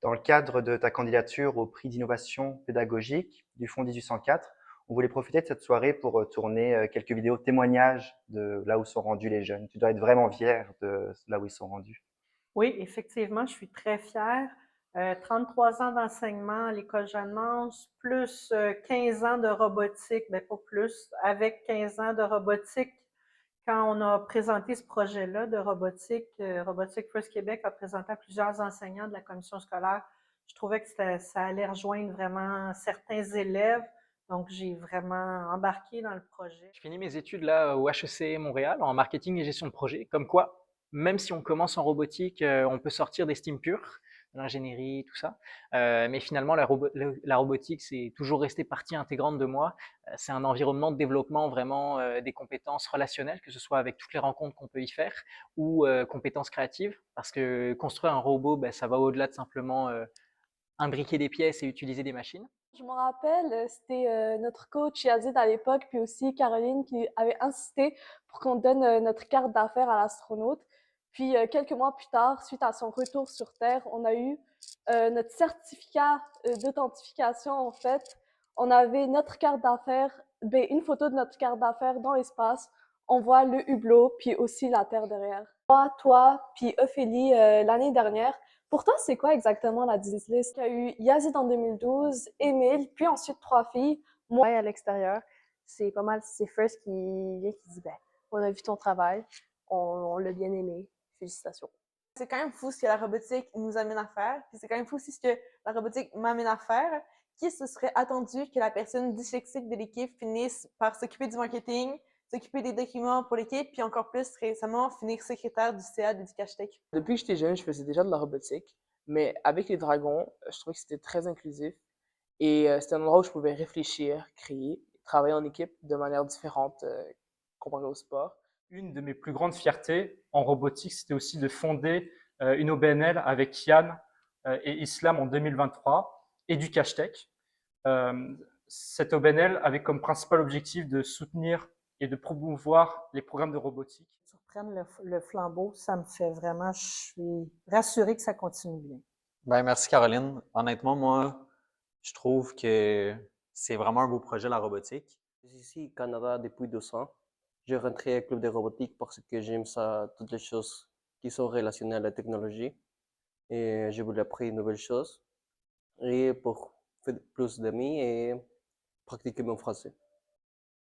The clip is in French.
Dans le cadre de ta candidature au prix d'innovation pédagogique du Fonds 1804, on voulait profiter de cette soirée pour tourner quelques vidéos témoignages de là où sont rendus les jeunes. Tu dois être vraiment fier de là où ils sont rendus. Oui, effectivement, je suis très fière. 33 ans d'enseignement à l'école Jeanne-Mance, plus 15 ans de robotique, ben pas plus, avec 15 ans de robotique. Quand on a présenté ce projet-là de robotique, Robotique First Québec a présenté à plusieurs enseignants de la commission scolaire. Je trouvais que ça allait rejoindre vraiment certains élèves. Donc, j'ai vraiment embarqué dans le projet. Je finis mes études là au HEC Montréal en marketing et gestion de projet. Comme quoi, même si on commence en robotique, on peut sortir des STEAM purs, de l'ingénierie, tout ça. Mais finalement, la robotique, c'est toujours resté partie intégrante de moi. C'est un environnement de développement vraiment des compétences relationnelles, que ce soit avec toutes les rencontres qu'on peut y faire, ou compétences créatives, parce que construire un robot, ben, ça va au-delà de simplement imbriquer des pièces et utiliser des machines. Je me rappelle, c'était notre coach Yazid à l'époque, puis aussi Caroline qui avait insisté pour qu'on donne notre carte d'affaires à l'astronaute. Puis quelques mois plus tard, suite à son retour sur Terre, on a eu notre certificat d'authentification en fait. On avait notre carte d'affaires, ben, une photo de notre carte d'affaires dans l'espace. On voit le hublot, puis aussi la Terre derrière. Moi, toi, puis Ophélie l'année dernière, pour toi, c'est quoi exactement la dislist? Il y a eu Yazid en 2012, Émile, puis ensuite trois filles. Moi, à l'extérieur, c'est pas mal, c'est First qui vient qui dit, ben, on a vu ton travail, on l'a bien aimé, félicitations. C'est quand même fou ce que la robotique nous amène à faire, puis c'est quand même fou aussi ce que la robotique m'amène à faire. Qui se serait attendu que la personne dyslexique de l'équipe finisse par s'occuper du marketing, s'occuper des documents pour l'équipe, puis encore plus récemment finir secrétaire du CA d'Éducatech. Depuis que j'étais jeune, je faisais déjà de la robotique, mais avec les dragons, je trouvais que c'était très inclusif et c'était un endroit où je pouvais réfléchir, créer, travailler en équipe de manière différente comparé au sport. Une de mes plus grandes fiertés en robotique, c'était aussi de fonder une OBNL avec Yann et Islam en 2023, EducageTech. Cette OBNL avait comme principal objectif de soutenir et de promouvoir les programmes de robotique. Prendre le flambeau, ça me fait vraiment, je suis rassurée que ça continue bien. Ben, merci Caroline. Honnêtement, moi, je trouve que c'est vraiment un beau projet, la robotique. Je suis ici au Canada depuis 2 ans. J'ai rentré au club de robotique parce que j'aime ça, toutes les choses qui sont relationnées à la technologie. Et je voulais apprendre de nouvelles choses et pour faire plus d'amis et pratiquer mon français.